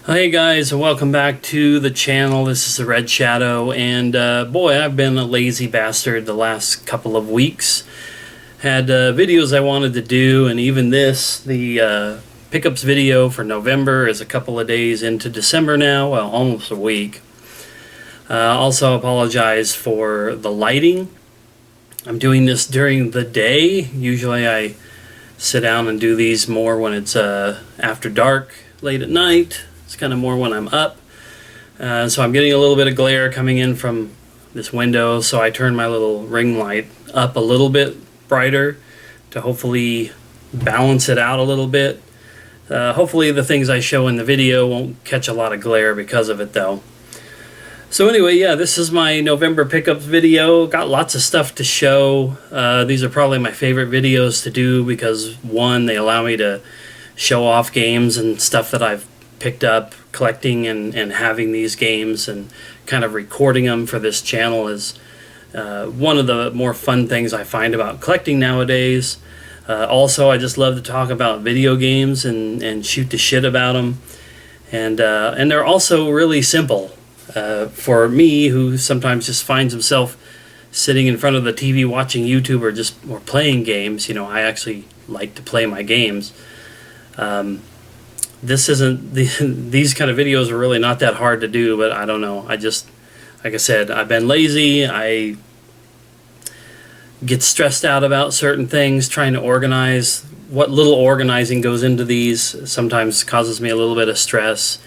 Hey guys, and welcome back to the channel. This is the Red Shadow, and boy, I've been a lazy bastard the last couple of weeks. Had videos I wanted to do, and even the pickups video for November is a couple of days into December now, well, almost a week. Also apologize for the lighting. I'm doing this during the day. Usually I sit down and do these more when it's after dark, late at night. It's kind of more when I'm up. So I'm getting a little bit of glare coming in from this window, so I turned my little ring light up a little bit brighter to hopefully balance it out a little bit. Hopefully the things I show in the video won't catch a lot of glare because of it though. So anyway, yeah, this is my November pickups video. Got lots of stuff to show. These are probably my favorite videos to do because, one, they allow me to show off games and stuff that I've picked up collecting and having these games, and kind of recording them for this channel is one of the more fun things I find about collecting nowadays. Also, I just love to talk about video games and shoot the shit about them, and they're also really simple for me, who sometimes just finds himself sitting in front of the TV watching YouTube or playing games. You know, I actually like to play my games. This isn't these kind of videos are really not that hard to do, but I don't know. I just, like I said, I've been lazy. I get stressed out about certain things, trying to organize. What little organizing goes into these sometimes causes me a little bit of stress.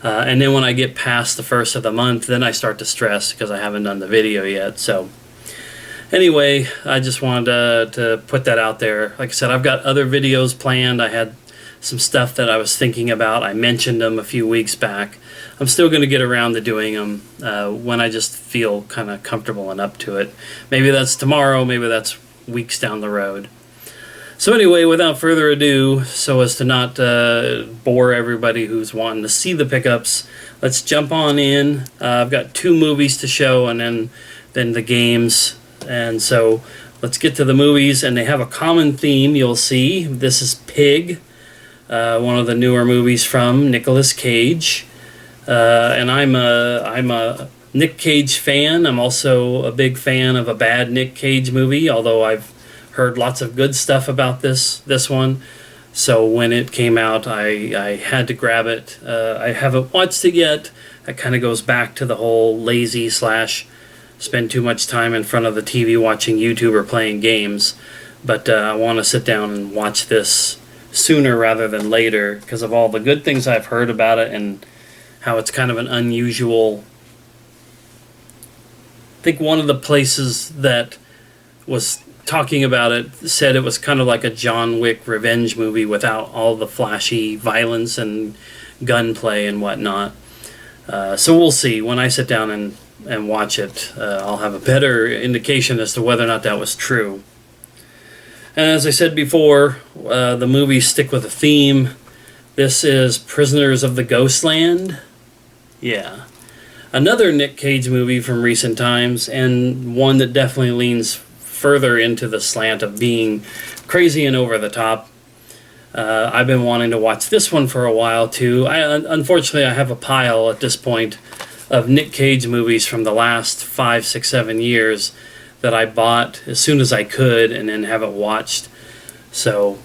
And then when I get past the first of the month, then I start to stress because I haven't done the video yet. So anyway, I just wanted to put that out there. Like I said, I've got other videos planned. I had some stuff that I was thinking about. I mentioned them a few weeks back. I'm still going to get around to doing them when I just feel kind of comfortable and up to it. Maybe that's tomorrow, maybe that's weeks down the road. So anyway, without further ado, so as to not bore everybody who's wanting to see the pickups, let's jump on in. I've got two movies to show and then the games. And so let's get to the movies, and they have a common theme, you'll see. This is Pig. One of the newer movies from Nicolas Cage, and I'm a Nick Cage fan. I'm also a big fan of a bad Nick Cage movie, although I've heard lots of good stuff about this one. So when it came out, I had to grab it. I haven't watched it yet. That kind of goes back to the whole lazy / spend too much time in front of the TV watching YouTube or playing games. But I want to sit down and watch this sooner rather than later because of all the good things I've heard about it and how it's kind of an unusual. I think one of the places that was talking about it said it was kind of like a John Wick revenge movie without all the flashy violence and gunplay and whatnot. So we'll see. When I sit down and watch it, I'll have a better indication as to whether or not that was true. And as I said before, the movies stick with a theme. This is Prisoners of the Ghostland. Yeah. Another Nick Cage movie from recent times, and one that definitely leans further into the slant of being crazy and over the top. I've been wanting to watch this one for a while too. Unfortunately, I have a pile at this point of Nick Cage movies from the last 5, 6, 7 years that I bought as soon as I could and then haven't watched. So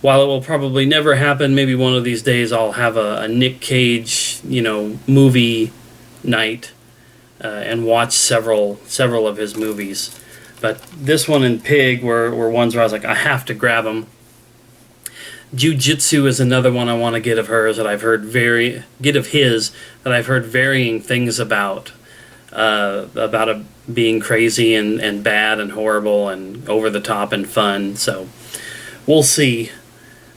while it will probably never happen, maybe one of these days I'll have a Nick Cage, movie night and watch several of his movies. But this one and Pig were ones where I was like, I have to grab them. Jiu-Jitsu is another one I want to get of hers that I've heard varying things about it being crazy and bad and horrible and over the top and fun. So we'll see.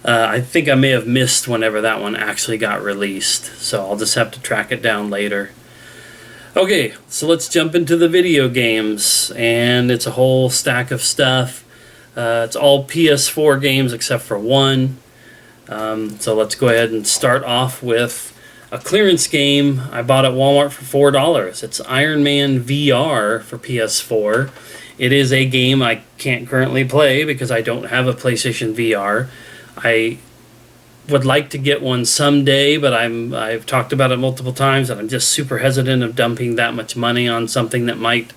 I think I may have missed whenever that one actually got released, so I'll just have to track it down later. Okay, so let's jump into the video games, and it's a whole stack of stuff. It's all PS4 games except for one. So let's go ahead and start off with a clearance game I bought at Walmart for $4. It's Iron Man VR for PS4. It is a game I can't currently play because I don't have a PlayStation VR. I would like to get one someday, but I've talked about it multiple times, and I'm just super hesitant of dumping that much money on something that might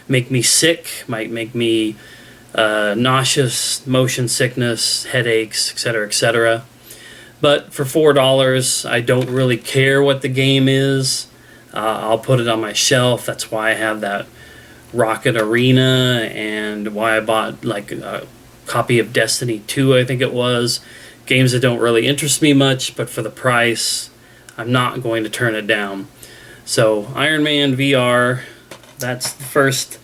make me sick, might make me nauseous, motion sickness, headaches, etc., etc. But for $4, I don't really care what the game is. I'll put it on my shelf. That's why I have that Rocket Arena, and why I bought like a copy of Destiny 2, I think it was. Games that don't really interest me much, but for the price, I'm not going to turn it down. So Iron Man VR, that's the first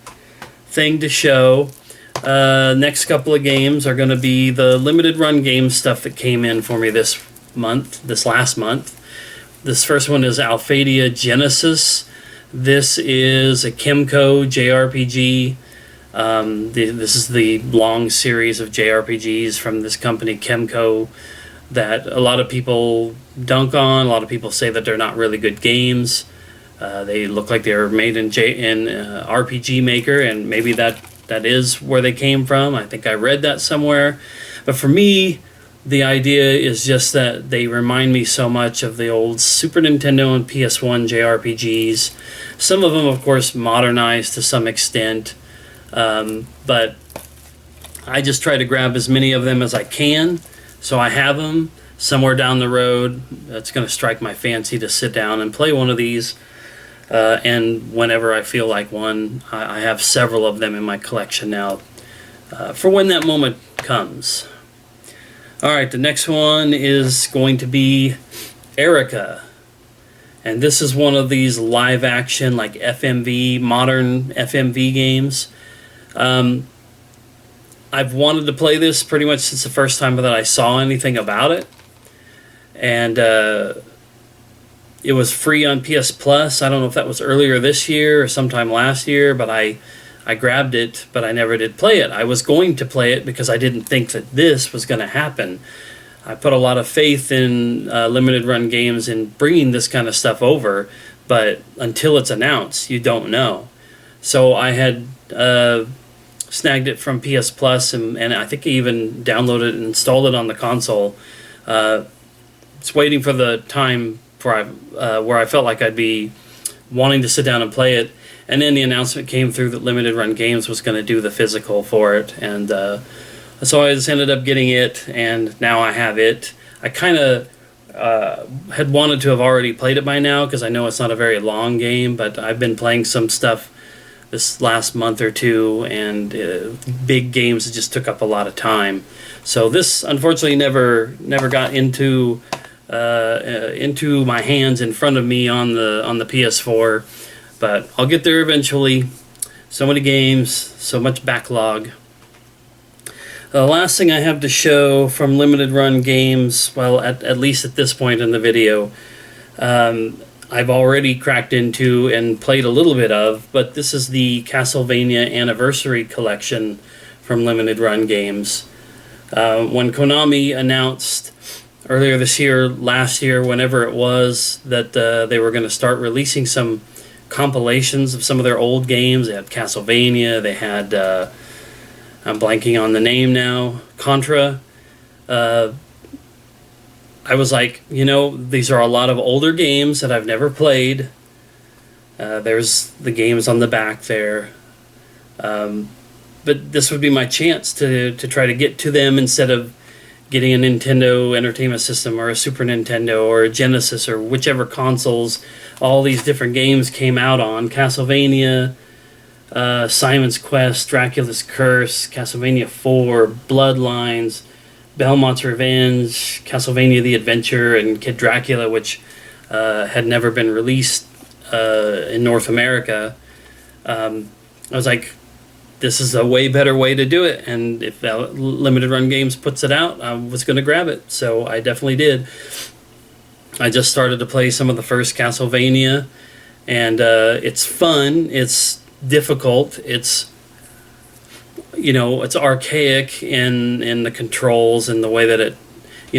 thing to show. Next couple of games are going to be the limited run game stuff that came in for me this last month. This first one is Alfadia Genesis. This is a Kemco JRPG. This is the long series of JRPGs from this company, Kemco, that a lot of people dunk on. A lot of people say that they're not really good games. They look like they were made in RPG Maker, and maybe that is where they came from. I think I read that somewhere. But for me, the idea is just that they remind me so much of the old Super Nintendo and PS1 JRPGs. Some of them, of course, modernized to some extent. But I just try to grab as many of them as I can, so I have them somewhere down the road. That's going to strike my fancy to sit down and play one of these. And whenever I feel like one, I have several of them in my collection now for when that moment comes. Alright, the next one is going to be Erika. And this is one of these live action, like FMV, modern FMV games. I've wanted to play this pretty much since the first time that I saw anything about it. And it was free on PS Plus. I don't know if that was earlier this year or sometime last year, but I grabbed it, but I never did play it. I was going to play it because I didn't think that this was going to happen. I put a lot of faith in limited run games in bringing this kind of stuff over, but until it's announced, you don't know. So I had snagged it from PS Plus, and I think I even downloaded it and installed it on the console. It's waiting for the time where I felt like I'd be wanting to sit down and play it. And then the announcement came through that Limited Run Games was going to do the physical for it. And so I just ended up getting it, and now I have it. I kind of had wanted to have already played it by now because I know it's not a very long game, but I've been playing some stuff this last month or two, and big games that just took up a lot of time. So this, unfortunately, never got into my hands in front of me on the PS4. But I'll get there eventually. So many games, so much backlog. The last thing I have to show from limited run games, well, at least at this point in the video, I've already cracked into and played a little bit of, but this is the Castlevania Anniversary Collection from limited run games. When Konami announced earlier this year, last year, whenever it was, that they were going to start releasing some compilations of some of their old games. They had Castlevania, they had, I'm blanking on the name now, Contra. I was like, these are a lot of older games that I've never played. There's the games on the back there. But this would be my chance to try to get to them instead of getting a Nintendo Entertainment System or a Super Nintendo or a Genesis or whichever consoles all these different games came out on. Castlevania, Simon's Quest, Dracula's Curse, Castlevania 4, Bloodlines, Belmont's Revenge, Castlevania the Adventure, and Kid Dracula, which had never been released in North America. I was like, this is a way better way to do it, and if Limited Run Games puts it out, I was going to grab it, so I definitely did. I just started to play some of the first Castlevania, and it's fun, it's difficult, it's archaic in the controls and the way that it,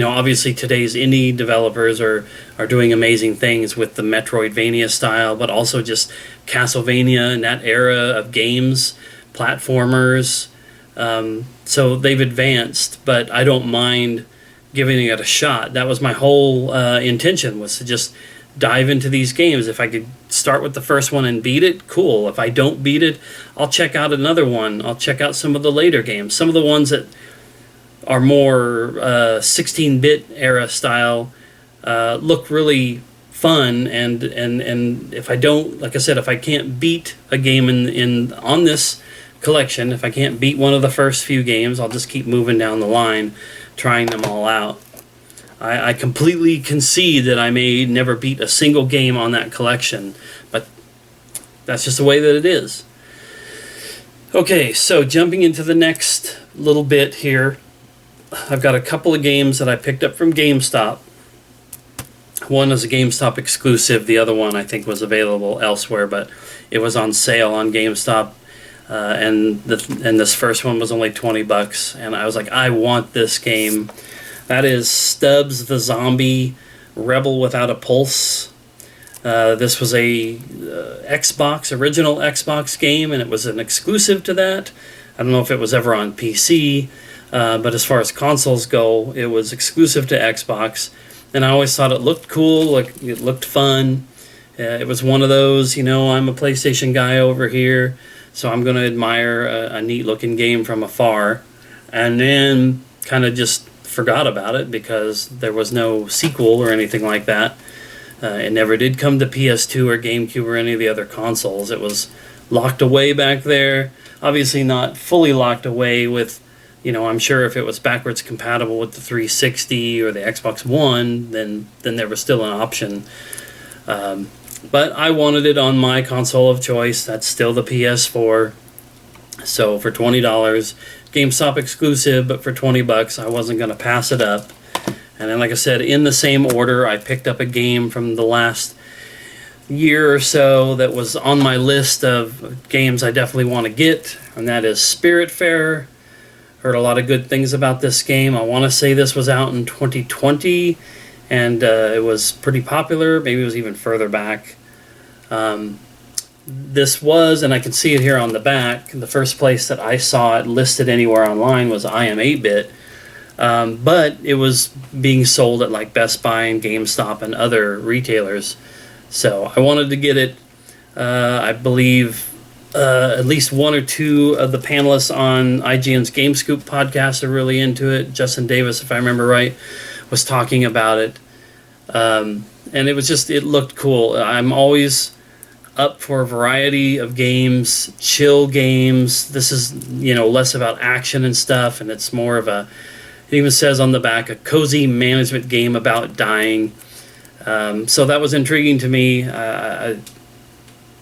obviously today's indie developers are doing amazing things with the Metroidvania style, but also just Castlevania and that era of games, platformers. So they've advanced, but I don't mind giving it a shot. That was my whole intention, was to just dive into these games. If I could start with the first one and beat it, cool. If I don't beat it, I'll check out another one. I'll check out some of the later games. Some of the ones that are more 16-bit era style look really fun, and if I don't, like I said, if I can't beat a game on this collection, if I can't beat one of the first few games, I'll just keep moving down the line, trying them all out. I completely concede that I may never beat a single game on that collection, but that's just the way that it is. Okay, so jumping into the next little bit here, I've got a couple of games that I picked up from GameStop. One is a GameStop exclusive. The other one I think was available elsewhere, but it was on sale on GameStop. And this first one was only $20, and I was like, I want this game. That is Stubbs the Zombie Rebel Without a Pulse. This was a original Xbox game, and it was an exclusive to that. I don't know if it was ever on PC, but as far as consoles go, it was exclusive to Xbox. And I always thought it looked cool, it looked fun. It was one of those, I'm a PlayStation guy over here, so I'm going to admire a neat-looking game from afar. And then kind of just forgot about it because there was no sequel or anything like that. It never did come to PS2 or GameCube or any of the other consoles. It was locked away back there. Obviously not fully locked away with, I'm sure if it was backwards compatible with the 360 or the Xbox One, then there was still an option. But I wanted it on my console of choice. That's still the PS4. So for $20, GameStop exclusive, but for $20, I wasn't going to pass it up. And then, like I said, in the same order, I picked up a game from the last year or so that was on my list of games I definitely want to get, and that is Spiritfarer. Heard a lot of good things about this game. I want to say this was out in 2020, and it was pretty popular. Maybe it was even further back. This was, and I can see it here on the back, the first place that I saw it listed anywhere online was I Am 8-Bit. But it was being sold at like Best Buy and GameStop and other retailers. So I wanted to get it. I believe at least one or two of the panelists on IGN's Game Scoop podcast are really into it. Justin Davis, if I remember right, was talking about it. And it looked cool. I'm always up for a variety of games, chill games. This is, less about action and stuff, and it's more of it even says on the back, a cozy management game about dying. So that was intriguing to me. I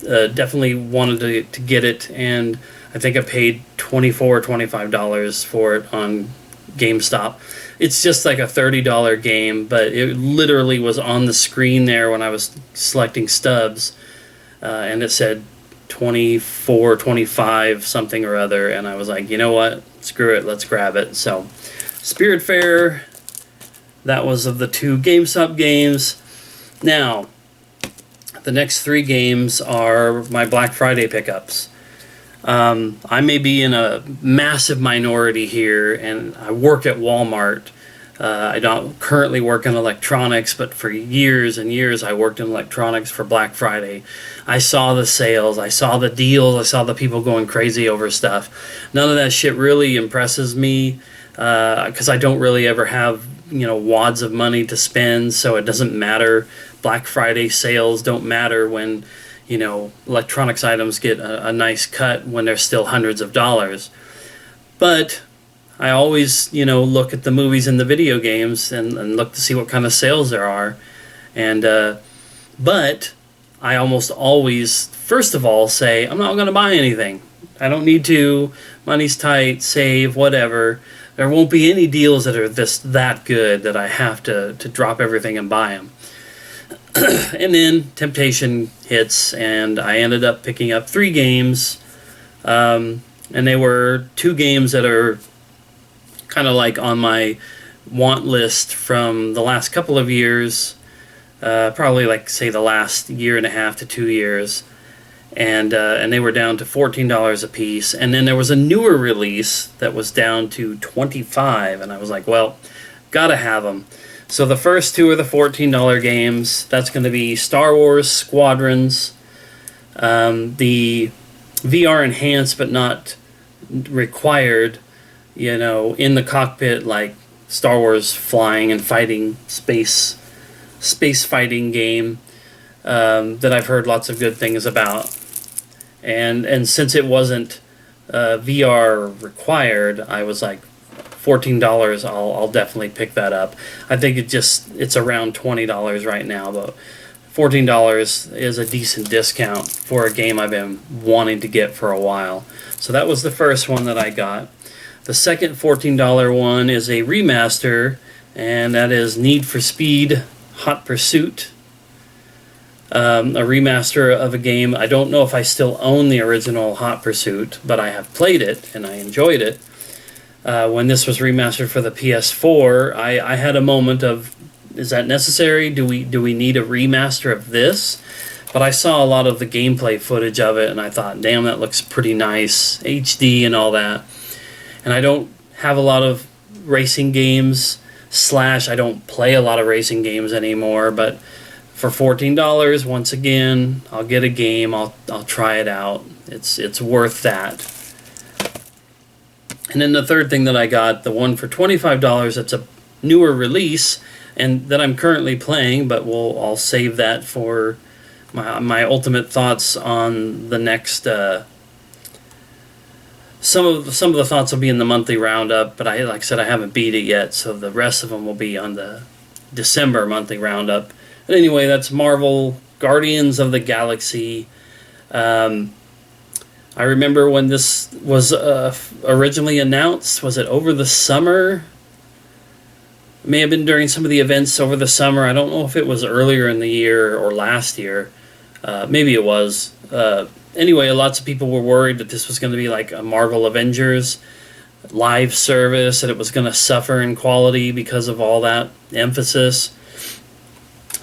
definitely wanted to get it, and I think I paid $24 or $25 for it on GameStop. It's just like a $30 game, but it literally was on the screen there when I was selecting Stubbs, and it said 24, 25, something or other, and I was like, you know what, screw it, let's grab it. So Spiritfarer, that was of the two GameStop games. Now, the next three games are my Black Friday pickups. I may be in a massive minority here, and I work at Walmart. I don't currently work in electronics, but for years and years I worked in electronics for Black Friday. I saw the sales, I saw the deals, I saw the people going crazy over stuff. None of that shit really impresses me, because I don't really ever have, wads of money to spend, so it doesn't matter. Black Friday sales don't matter when, electronics items get a nice cut when they're still hundreds of dollars. But I always, look at the movies and the video games and look to see what kind of sales there are. And but I almost always, first of all, say, I'm not going to buy anything. I don't need to. Money's tight, save, whatever. There won't be any deals that are that good that I have to drop everything and buy them. And then temptation hits, and I ended up picking up 3 games. And they were 2 games that are kind of like on my want list from the last couple of years. Probably like, say, the last year and a half to 2 years. And they were down to $14 a piece. And then there was a newer release that was down to $25. And I was like, well, Gotta have them. So the first two are the $14 games. That's going to be Star Wars Squadrons, the VR enhanced but not required, in the cockpit, like Star Wars flying and fighting, space fighting game that I've heard lots of good things about. And since it wasn't VR required, I was like, $14, I'll definitely pick that up. I think it's around $20 right now, but $14 is a decent discount for a game I've been wanting to get for a while. So that was the first one that I got. The second $14 one is a remaster, and that is Need for Speed Hot Pursuit. A remaster of a game. I don't know if I still own the original Hot Pursuit, but I have played it and I enjoyed it. When this was remastered for the PS4, I had a moment of, is that necessary? Do we need a remaster of this? But I saw a lot of the gameplay footage of it, and I thought, damn, that looks pretty nice, HD and all that. And I don't have a lot of racing games, / I don't play a lot of racing games anymore, but for $14, once again, I'll get a game, I'll try it out. It's worth that. And then the third thing that I got, the one for $25, it's a newer release, and that I'm currently playing, but I'll save that for my ultimate thoughts on the next. Some of the thoughts will be in the monthly roundup, but like I said, I haven't beat it yet, so the rest of them will be on the December monthly roundup. But anyway, that's Marvel Guardians of the Galaxy. I remember when this was originally announced. Was it over the summer? It may have been during some of the events over the summer. I don't know if it was earlier in the year or last year. Maybe it was. Anyway, lots of people were worried that this was going to be like a Marvel Avengers live service, that it was going to suffer in quality because of all that emphasis.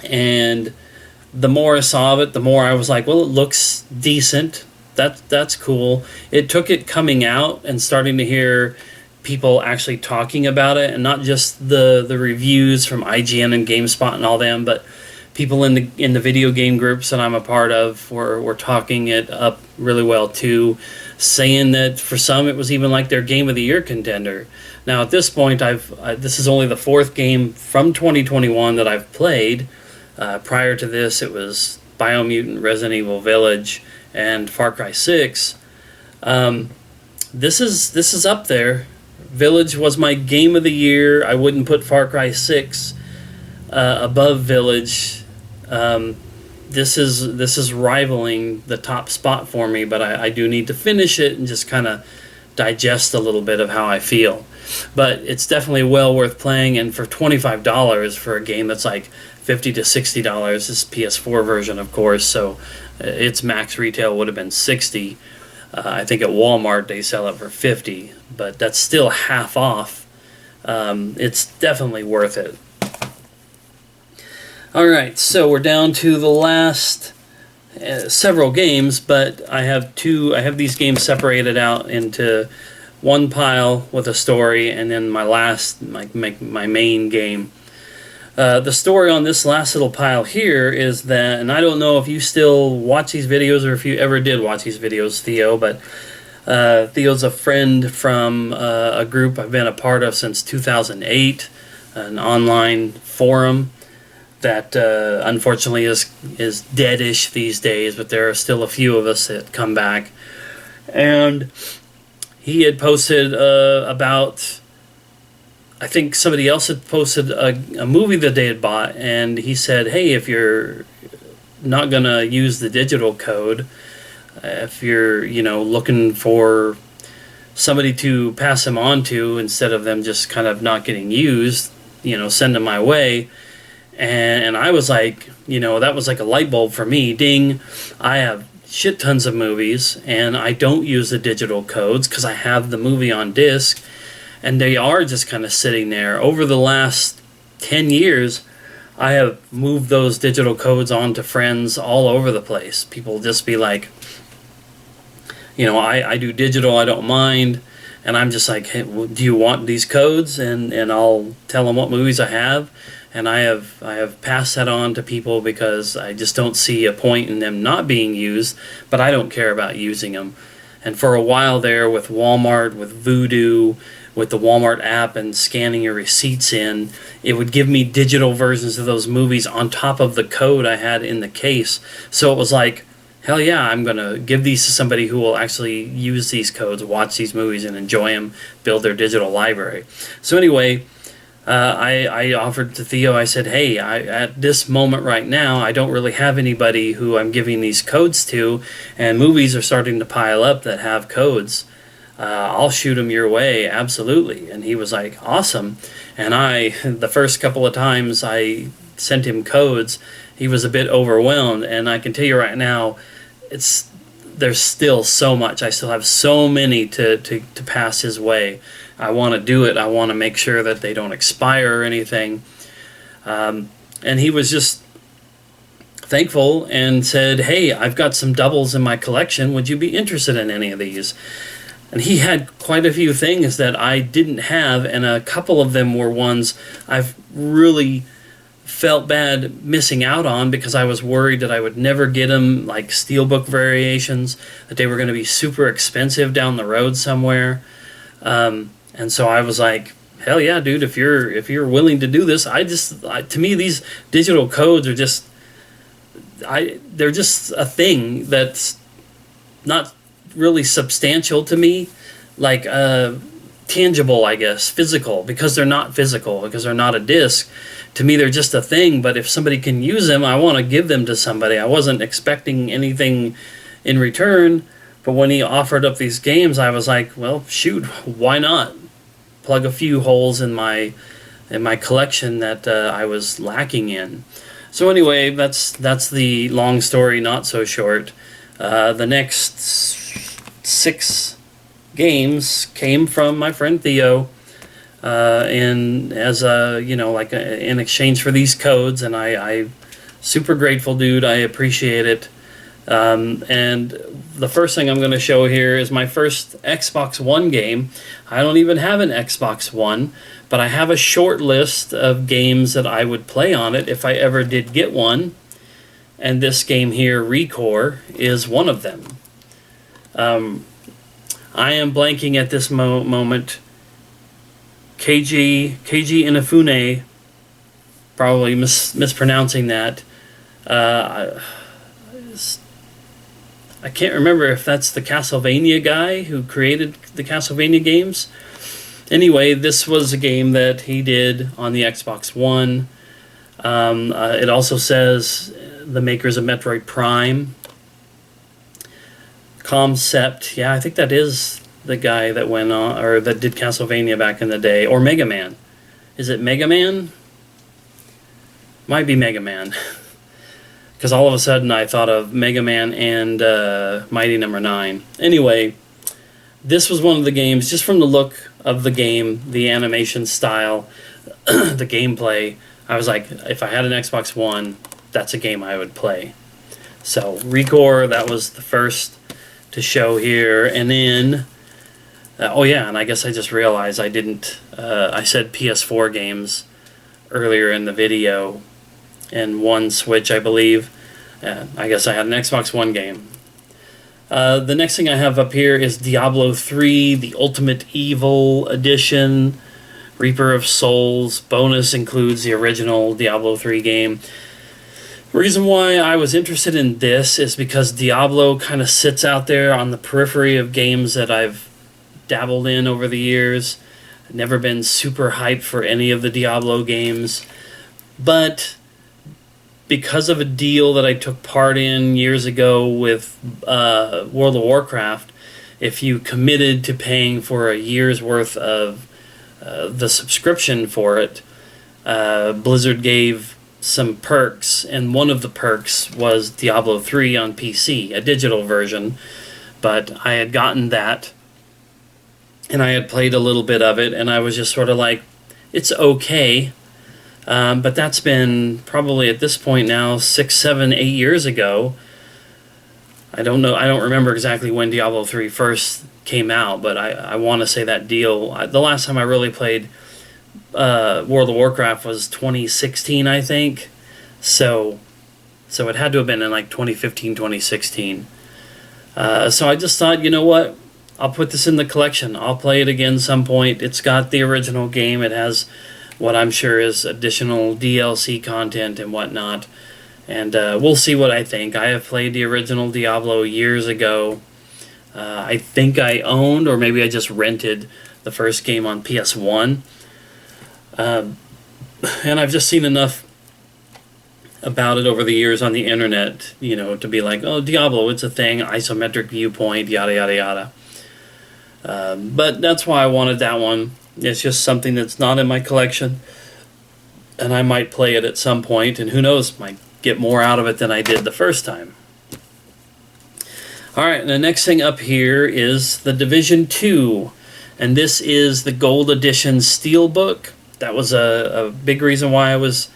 And the more I saw of it, the more I was like, well, it looks decent. That's cool. It took it coming out and starting to hear people actually talking about it, and not just the reviews from IGN and GameSpot and all them, but people in the video game groups that I'm a part of were talking it up really well too, saying that for some it was even like their Game of the Year contender. Now at this point, this is only the fourth game from 2021 that I've played. Prior to this, it was Biomutant, Resident Evil Village, and Far Cry 6. This is up there. Village was my Game of the Year. I wouldn't put Far Cry 6 above Village. This is rivaling the top spot for me, but I do need to finish it and just kind of digest a little bit of how I feel. But it's definitely well worth playing, and for $25 for a game that's like $50 to $60, this is PS4 version, of course, so its max retail would have been $60. I think at Walmart they sell it for $50, but that's still half off. It's definitely worth it. Alright, so we're down to the last several games, but I have these games separated out into one pile with a story, and then my main game. The story on this last little pile here is that, and I don't know if you still watch these videos or if you ever did watch these videos, Theo, but Theo's a friend from a group I've been a part of since 2008, an online forum that unfortunately is deadish these days, but there are still a few of us that come back. And he had posted about, I think somebody else had posted a movie that they had bought, and he said, hey, if you're not going to use the digital code, if you're, looking for somebody to pass them on to instead of them just kind of not getting used, send them my way. And I was like, that was like a light bulb for me. Ding, I have shit tons of movies, and I don't use the digital codes because I have the movie on disc, and they are just kind of sitting there. Over the last 10 years, I have moved those digital codes on to friends all over the place. People just be like, I do digital, I don't mind. And I'm just like, hey, do you want these codes? And I'll tell them what movies I have. And I have passed that on to people because I just don't see a point in them not being used, but I don't care about using them. And for a while there with Walmart, with Voodoo, with the Walmart app and scanning your receipts in, it would give me digital versions of those movies on top of the code I had in the case. So it was like, hell yeah, I'm going to give these to somebody who will actually use these codes, watch these movies, and enjoy them, build their digital library. So anyway, I offered to Theo, I said, hey, at this moment right now, I don't really have anybody who I'm giving these codes to, and movies are starting to pile up that have codes. I'll shoot them your way, absolutely. And he was like, awesome. And the first couple of times I sent him codes, he was a bit overwhelmed. And I can tell you right now, there's still so much. I still have so many to pass his way. I want to do it. I want to make sure that they don't expire or anything. And he was just thankful and said, hey, I've got some doubles in my collection. Would you be interested in any of these? And he had quite a few things that I didn't have, and a couple of them were ones I've really felt bad missing out on because I was worried that I would never get them, like steelbook variations, that they were going to be super expensive down the road somewhere. And so I was like, hell yeah, dude, if you're willing to do this, to me these digital codes are they're just a thing that's not really substantial to me, like tangible, I guess, physical, because they're not physical, because they're not a disc. To me, they're just a thing, but if somebody can use them, I want to give them to somebody. I wasn't expecting anything in return, but when he offered up these games, I was like, well, shoot, why not? Plug a few holes in my collection that I was lacking in. So anyway, that's the long story, not so short. The next 6 games came from my friend Theo, and as in exchange for these codes, and I super grateful, dude. I appreciate it. And the first thing I'm going to show here is my first Xbox One game. I don't even have an Xbox One, but I have a short list of games that I would play on it if I ever did get one. And this game here, ReCore, is one of them. I am blanking at this moment. Keiji Inafune, probably mispronouncing that. I can't remember if that's the Castlevania guy who created the Castlevania games. Anyway, this was a game that he did on the Xbox One. It also says the makers of Metroid Prime. Concept, yeah, I think that is the guy that went on, or that did Castlevania back in the day, or Mega Man. Is it Mega Man? Might be Mega Man. Because all of a sudden I thought of Mega Man and Mighty Number 9. Anyway, this was one of the games, just from the look of the game, the animation style, the gameplay, I was like, if I had an Xbox One, that's a game I would play. So, ReCore, that was the first to show here. And then, oh yeah, and I guess I just realized I didn't, I said PS4 games earlier in the video, and one Switch, I believe. I guess I had an Xbox One game. The next thing I have up here is Diablo III, the Ultimate Evil Edition, Reaper of Souls. Bonus includes the original Diablo III game. Reason why I was interested in this is because Diablo kind of sits out there on the periphery of games that I've dabbled in over the years. I've never been super hyped for any of the Diablo games, but because of a deal that I took part in years ago with World of Warcraft, if you committed to paying for a year's worth of the subscription for it, Blizzard gave some perks, and one of the perks was Diablo 3 on PC, a digital version, but I had gotten that, and I had played a little bit of it, and I was just sort of like, it's okay, but that's been probably at this point now 6, 7, 8 years ago. I don't remember exactly when Diablo 3 first came out, but I want to say that deal. The last time I really played World of Warcraft was 2016, I think. So it had to have been in like 2015, 2016. So I just thought, you know what? I'll put this in the collection. I'll play it again some point. It's got the original game. It has what I'm sure is additional DLC content and whatnot. And we'll see what I think. I have played the original Diablo years ago. I think I owned, or maybe I just rented, the first game on PS1. And I've just seen enough about it over the years on the internet, you know, to be like, oh, Diablo, it's a thing, isometric viewpoint, yada, yada, yada. But that's why I wanted that one. It's just something that's not in my collection, and I might play it at some point, and who knows, might get more out of it than I did the first time. Alright, the next thing up here is the Division 2, and this is the Gold Edition Steelbook. That was a big reason why I was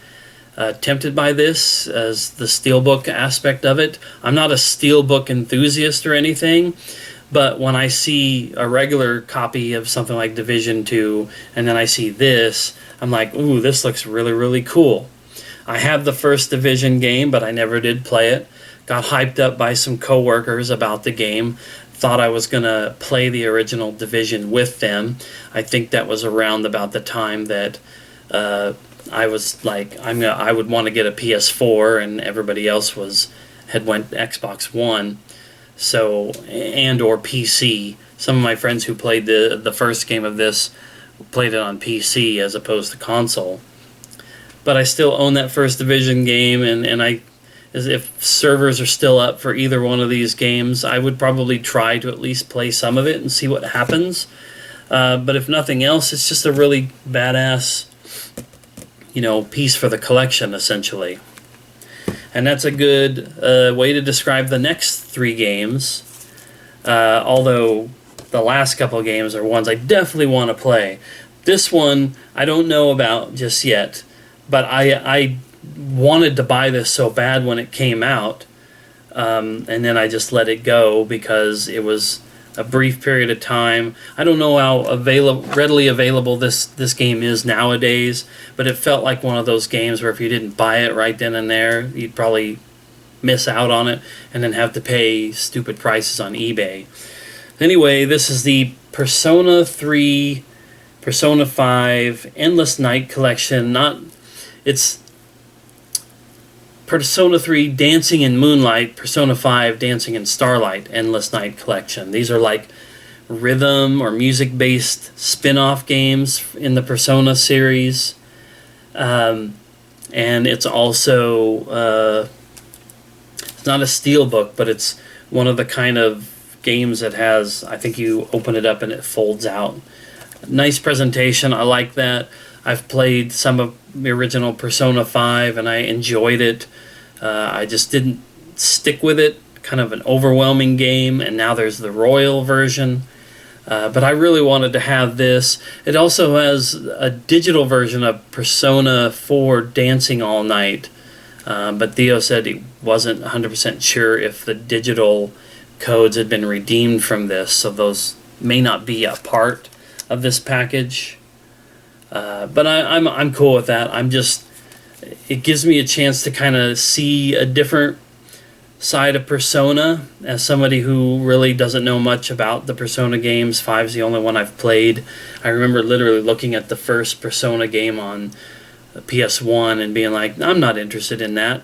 tempted by this, as the steelbook aspect of it. I'm not a steelbook enthusiast or anything, but when I see a regular copy of something like Division 2, and then I see this, I'm like, ooh, this looks really, really cool. I have the first Division game, but I never did play it. Got hyped up by some coworkers about the game. Thought I was going to play the original Division with them. I think that was around about the time that I was like, I would want to get a PS4, and everybody else had went Xbox One, so, and or PC. Some of my friends who played the first game of this played it on PC as opposed to console. But I still own that first Division game, and if servers are still up for either one of these games, I would probably try to at least play some of it and see what happens. But if nothing else, it's just a really badass, you know, piece for the collection, essentially. And that's a good way to describe the next three games. Although the last couple of games are ones I definitely want to play. This one I don't know about just yet, but I wanted to buy this so bad when it came out, and then I just let it go because it was a brief period of time. I don't know how readily available this game is nowadays, but it felt like one of those games where if you didn't buy it right then and there, you'd probably miss out on it and then have to pay stupid prices on eBay. Anyway, this is the Persona 3, Persona 5, Endless Night Collection. It's Persona 3 Dancing in Moonlight, Persona 5 Dancing in Starlight, Endless Night Collection. These are like rhythm or music-based spin-off games in the Persona series. And it's also, it's not a steelbook, but it's one of the kind of games that has, I think you open it up and it folds out. Nice presentation, I like that. I've played some of the original Persona 5 and I enjoyed it. I just didn't stick with it. Kind of an overwhelming game, and now there's the Royal version. But I really wanted to have this. It also has a digital version of Persona 4 Dancing All Night. But Theo said he wasn't 100% sure if the digital codes had been redeemed from this, so those may not be a part of this package. But I'm cool with that. It gives me a chance to kind of see a different side of Persona as somebody who really doesn't know much about the Persona games. 5's the only one I've played. I remember literally looking at the first Persona game on PS1 and being like, I'm not interested in that.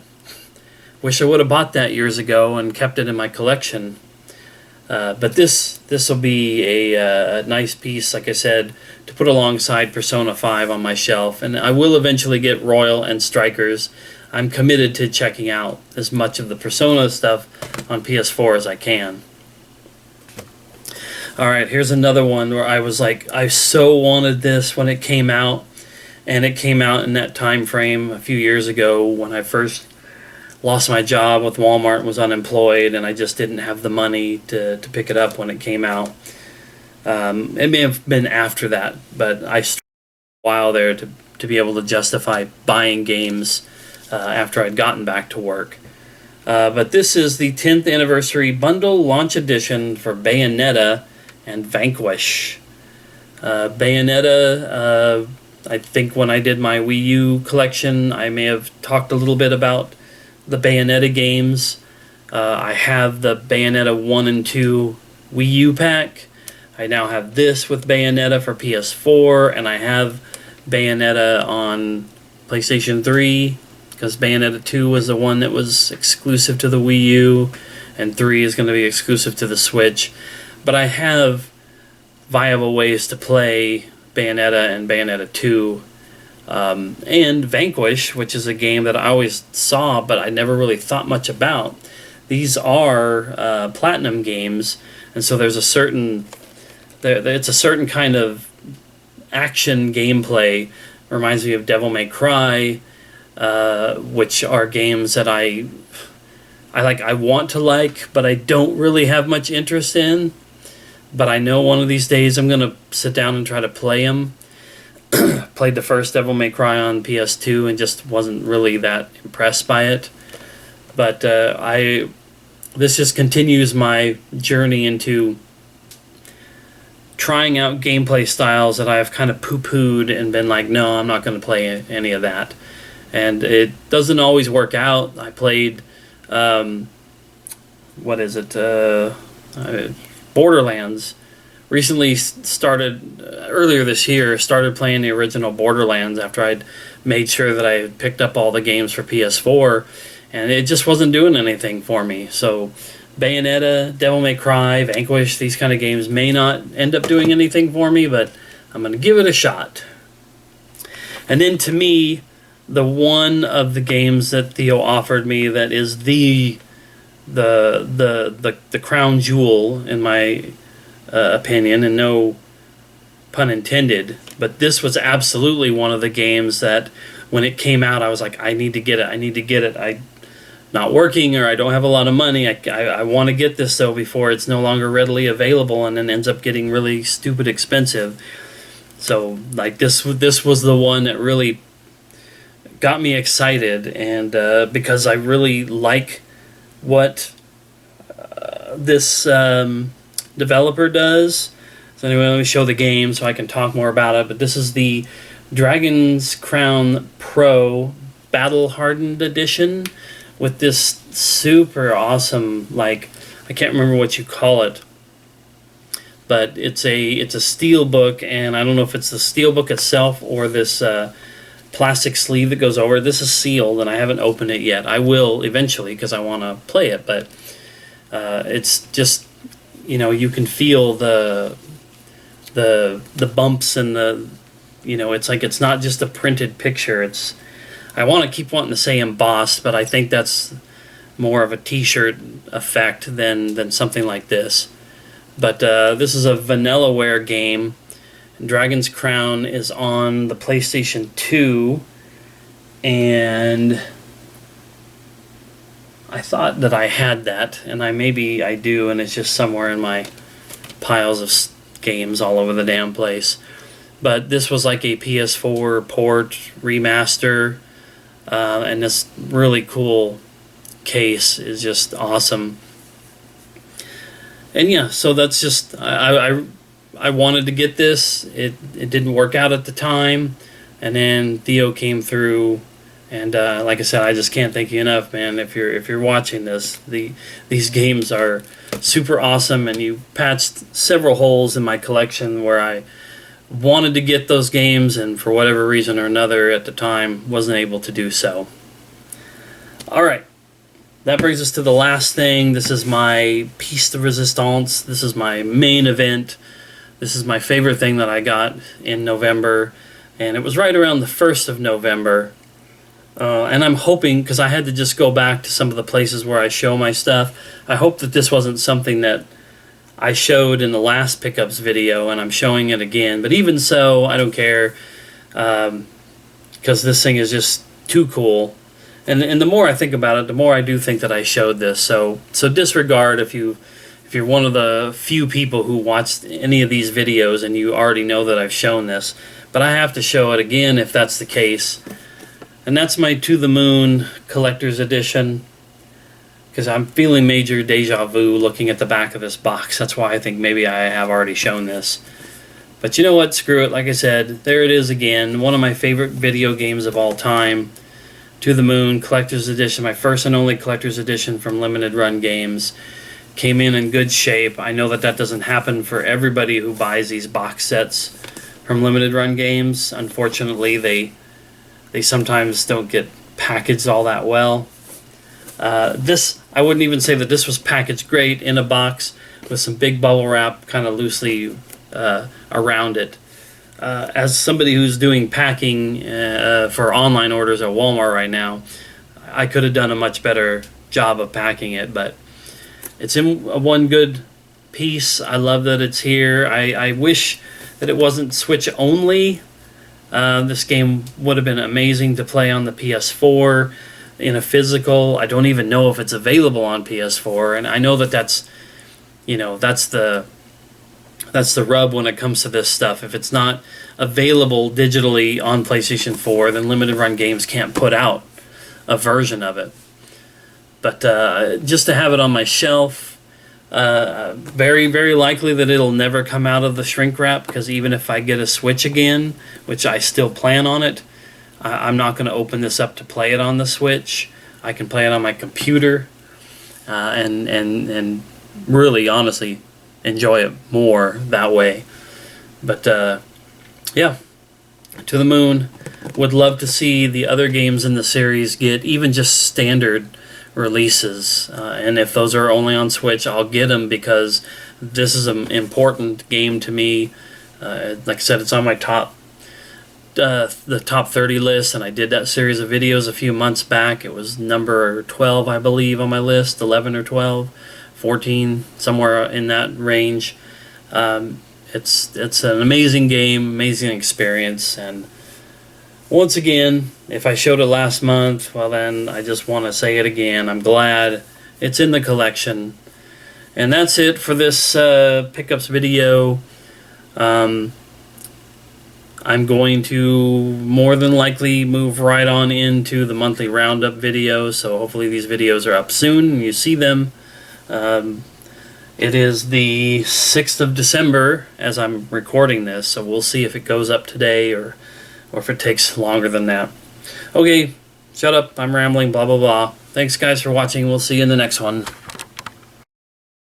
Wish I would have bought that years ago and kept it in my collection. But this will be a nice piece, like I said, to put alongside Persona 5 on my shelf. And I will eventually get Royal and Strikers. I'm committed to checking out as much of the Persona stuff on PS4 as I can. Alright, here's another one where I was like, I so wanted this when it came out. And it came out in that time frame a few years ago when I first lost my job with Walmart and was unemployed, and I just didn't have the money to pick it up when it came out. It may have been after that, but I struggled a while there to be able to justify buying games after I'd gotten back to work. But this is the 10th Anniversary Bundle Launch Edition for Bayonetta and Vanquish. Bayonetta, I think when I did my Wii U collection, I may have talked a little bit about the Bayonetta games. I have the Bayonetta 1 and 2 Wii U pack. I now have this with Bayonetta for PS4, and I have Bayonetta on PlayStation 3, because Bayonetta 2 was the one that was exclusive to the Wii U, and 3 is going to be exclusive to the Switch. But I have viable ways to play Bayonetta and Bayonetta 2, and Vanquish, which is a game that I always saw but I never really thought much about. These are Platinum games, and so there's a certain it's a certain kind of action gameplay. Reminds me of Devil May Cry, which are games that I want to like, but I don't really have much interest in. But I know one of these days I'm going to sit down and try to play them. Played the first Devil May Cry on PS2 and just wasn't really that impressed by it. But this just continues my journey into trying out gameplay styles that I've kind of poo-pooed and been like, no, I'm not going to play any of that. And it doesn't always work out. I played, Borderlands. Recently started, earlier this year, started playing the original Borderlands after I'd made sure that I had picked up all the games for PS4, and it just wasn't doing anything for me. So Bayonetta, Devil May Cry, Vanquish, these kind of games may not end up doing anything for me, but I'm going to give it a shot. And then to me, the one of the games that Theo offered me that is the crown jewel in my opinion, and no pun intended, but this was absolutely one of the games that when it came out I was like, I need to get it. I'm not working, or I don't have a lot of money. I want to get this though before it's no longer readily available and then ends up getting really stupid expensive. So like this was the one that really got me excited, and because I really like what this developer does. So anyway, let me show the game so I can talk more about it. But this is the Dragon's Crown Pro Battle Hardened Edition with this super awesome, like, I can't remember what you call it, but it's a steel book, and I don't know if it's the steel book itself or this plastic sleeve that goes over. This is sealed, and I haven't opened it yet. I will eventually because I want to play it, but it's just, you know, you can feel the bumps and the, you know, it's like it's not just a printed picture. It's, I want to keep wanting to say embossed, but I think that's more of a t-shirt effect than something like this. But this is a Vanillaware game. Dragon's Crown is on the PlayStation 2, and I thought that I had that, and maybe I do, and it's just somewhere in my piles of games all over the damn place. But this was like a PS4 port remaster, and this really cool case is just awesome. And yeah, so that's just, I wanted to get this. It didn't work out at the time, and then Theo came through. And like I said, I just can't thank you enough, man. If you're watching this, these games are super awesome, and you patched several holes in my collection where I wanted to get those games, and for whatever reason or another at the time wasn't able to do so. All right, that brings us to the last thing. This is my piece de resistance. This is my main event. This is my favorite thing that I got in November, and it was right around the 1st of November. And I'm hoping, because I had to just go back to some of the places where I show my stuff, I hope that this wasn't something that I showed in the last pickups video and I'm showing it again. But even so, I don't care, because this thing is just too cool. And the more I think about it, the more I do think that I showed this. So disregard if you're one of the few people who watched any of these videos and you already know that I've shown this. But I have to show it again if that's the case. And that's my To the Moon Collector's Edition. because I'm feeling major deja vu looking at the back of this box. That's why I think maybe I have already shown this. But you know what? Screw it. Like I said, there it is again. One of my favorite video games of all time. To the Moon Collector's Edition. My first and only Collector's Edition from Limited Run Games. Came in good shape. I know that doesn't happen for everybody who buys these box sets from Limited Run Games. Unfortunately, they sometimes don't get packaged all that well. This, I wouldn't even say that this was packaged great in a box with some big bubble wrap kind of loosely around it. As somebody who's doing packing for online orders at Walmart right now, I could have done a much better job of packing it, but it's in one good piece. I love that it's here. I wish that it wasn't Switch only. This game would have been amazing to play on the PS4 in a physical. I don't even know if it's available on PS4, and I know that's the rub when it comes to this stuff. If it's not available digitally on PlayStation 4, then Limited Run Games can't put out a version of it. But just to have it on my shelf, very, very likely that it'll never come out of the shrink wrap, because even if I get a Switch again, which I still plan on it, I'm not going to open this up to play it on the Switch. I can play it on my computer and really, honestly, enjoy it more that way. But yeah, To the Moon. Would love to see the other games in the series get even just standard releases, and if those are only on Switch, I'll get them, because this is an important game to me. Like I said, it's on my the top 30 list, and I did that series of videos a few months back. It was number 12, I believe, on my list, 11 or 12, 14, somewhere in that range. It's an amazing game, amazing experience, and once again, if I showed it last month, well then, I just want to say it again. I'm glad it's in the collection. And that's it for this pickups video. I'm going to more than likely move right on into the monthly roundup videos, so hopefully these videos are up soon and you see them. It is the 6th of December as I'm recording this, so we'll see if it goes up today or if it takes longer than that. Okay, shut up, I'm rambling, blah blah blah. Thanks guys for watching, we'll see you in the next one.